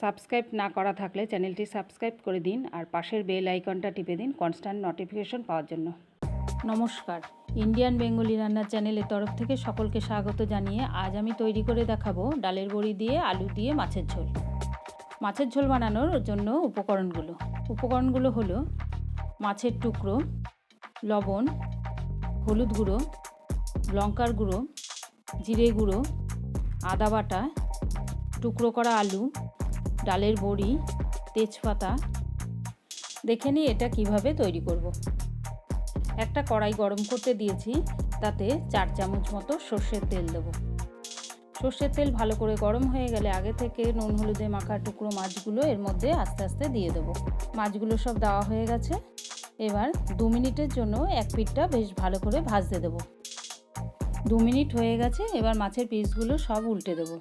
Subscribe না করা থাকলে চ্যানেলটি সাবস্ক্রাইব করে দিন আর পাশের বেল আইকনটা টিপে দিন কনস্ট্যান্ট নোটিফিকেশন পাওয়ার জন্য। নমস্কার, ইন্ডিয়ান বেঙ্গলি রান্নার চ্যানেলের তরফ থেকে সকলকে স্বাগত জানিয়ে আজ আমি তৈরি করে দেখাবো ডালের বড়ি দিয়ে আলু দিয়ে মাছের ঝোল। মাছের ঝোল বানানোর জন্য উপকরণগুলো হলো মাছের টুকরো, লবণ, হলুদ গুঁড়ো, লঙ্কার গুঁড়ো, জিরে গুঁড়ো, আদা বাটা, টুকরো করা আলু, ডালের বড়ি, তেজপাতা। দেখে নিই এটা কিভাবে তৈরি করব। একটা কড়াই গরম করতে দিয়েছি, তাতে 4 চামচ মতো সর্ষের তেল দেব। সর্ষের তেল ভালো করে গরম হয়ে গেলে আগে থেকে নুন হলুদে মাখা টুকরো মাছগুলো এর মধ্যে আস্তে আস্তে দিয়ে দেব। মাছগুলো সব দেওয়া হয়ে গেছে। এবার 2 মিনিটের জন্য এক পিঠটা বেশ ভালো করে ভাজতে দেব। 2 মিনিট হয়ে গেছে। এবার মাছের পিসগুলো সব উল্টে দেব।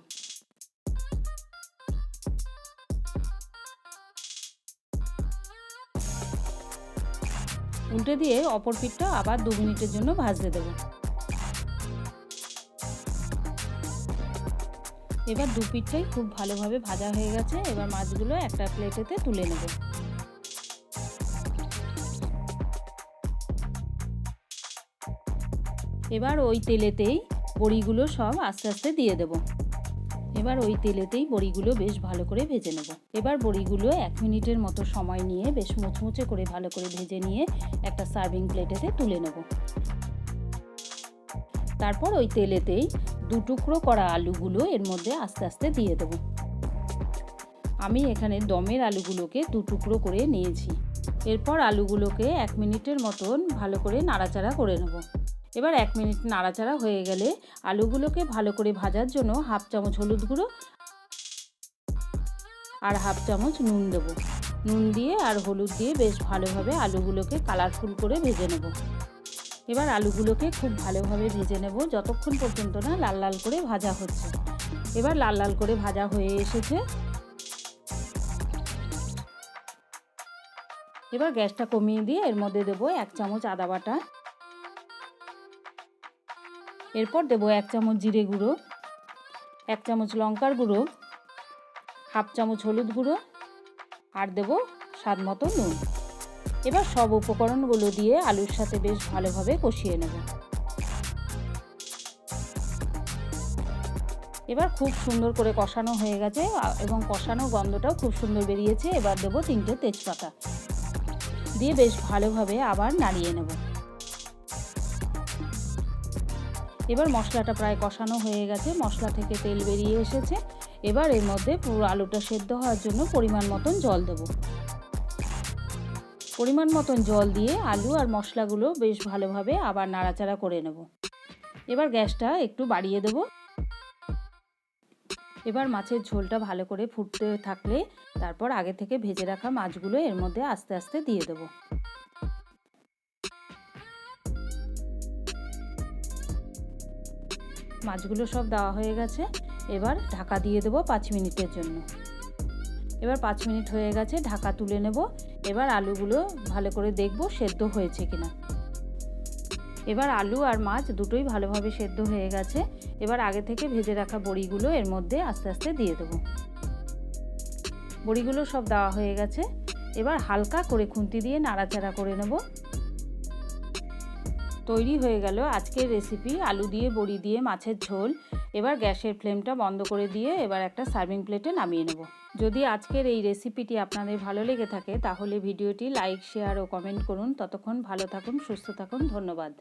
উল্টে দিয়ে অপর পিঠটা আবার 2 মিনিটের জন্য ভাজতে দেব। এবার 2 পিঠটাই খুব ভালোভাবে ভাজা হয়ে গেছে। এবার মাছগুলো একটা প্লেটেতে তুলে নেব। এবার ওই তেলেতেই বড়িগুলো সব আস্তে আস্তে দিয়ে দেব। এবার ওই তেলেতেই বড়িগুলো বেশ ভালো করে ভেজে নেব। এবার বড়িগুলো 1 মিনিটের মতো সময় নিয়ে বেশ মুচমুচে করে ভালো করে ভেজে নিয়ে একটা সার্ভিং প্লেটেতে তুলে নেব। তারপর ওই তেলেতেই 2 টুকরো করা আলুগুলো এর মধ্যে আস্তে আস্তে দিয়ে দেব। আমি এখানে দমের আলুগুলোকে 2 টুকরো করে নিয়েছি। এরপর আলুগুলোকে 1 মিনিটের মতন ভালো করে নাড়াচাড়া করে নেব। এবার 1 মিনিট নাড়াচাড়া হয়ে গেলে আলুগুলোকে ভালো করে ভাজার জন্য 1/2 চামচ হলুদ গুঁড়ো আর 1/2 চামচ নুন দেব। নুন দিয়ে আর হলুদ দিয়ে বেশ ভালোভাবে আলুগুলোকে কালারফুল করে ভেজে নেব। এবার আলুগুলোকে খুব ভালোভাবে ভেজে নেব যতক্ষণ পর্যন্ত না লাল লাল করে ভাজা হচ্ছে। এবার লাল লাল করে ভাজা হয়ে এসেছে। এবার গ্যাসটা কমিয়ে দিয়ে এর মধ্যে দেব 1 চামচ আদা বাটা। এরপর দেব 1 চামচ জিরে গুঁড়ো, 1 চামচ লঙ্কার গুঁড়ো, 1/2 চামচ হলুদ গুঁড়ো আর দেব স্বাদ মতো নুন। এবার সব উপকরণগুলো দিয়ে আলুর সাথে বেশ ভালোভাবে কষিয়ে নেব। এবার খুব সুন্দর করে কষানো হয়ে গেছে এবং কষানো গন্ধটাও খুব সুন্দর বেরিয়েছে। এবার দেব 3টে তেজপাতা দিয়ে বেশ ভালোভাবে আবার নাড়িয়ে নেব। এবার মশলাটা প্রায় কষানো হয়ে গেছে, মশলা থেকে তেল বেরিয়ে এসেছে। এবার এর মধ্যে পুরো আলুটা সেদ্ধ হওয়ার জন্য পরিমাণ মতন জল দেব। পরিমাণ মতন জল দিয়ে আলু আর মশলাগুলো বেশ ভালোভাবে আবার নাড়াচাড়া করে নেব। এবার গ্যাসটা একটু বাড়িয়ে দেব। এবার মাছের ঝোলটা ভালো করে ফুটতে থাকলে তারপর আগে থেকে ভেজে রাখা মাছগুলো এর মধ্যে আস্তে আস্তে দিয়ে দেব। মাছগুলো সব দেওয়া হয়ে গেছে। এবার ঢাকা দিয়ে দেবো 5 মিনিটের জন্য। এবার 5 মিনিট হয়ে গেছে, ঢাকা তুলে নেব। এবার আলুগুলো ভালো করে দেখব সেদ্ধ হয়েছে কিনা। এবার আলু আর মাছ দুটোই ভালোভাবে সেদ্ধ হয়ে গেছে। এবার আগে থেকে ভেজে রাখা বড়িগুলো এর মধ্যে আস্তে আস্তে দিয়ে দেবো। বড়িগুলো সব দেওয়া হয়ে গেছে। এবার হালকা করে খুন্তি দিয়ে নাড়াচাড়া করে নেব। তৈরি হয়ে গেল আজকের রেসিপি আলু দিয়ে বড়ি দিয়ে মাছের ঝোল। এবার গ্যাসের ফ্লেমটা বন্ধ করে দিয়ে এবার একটা সার্ভিং প্লেটে নামিয়ে নেব। যদি আজকের এই রেসিপিটি আপনাদের ভালো লেগে থাকে তাহলে ভিডিওটি লাইক, শেয়ার ও কমেন্ট করুন। ততক্ষণ ভালো থাকুন, সুস্থ থাকুন। ধন্যবাদ।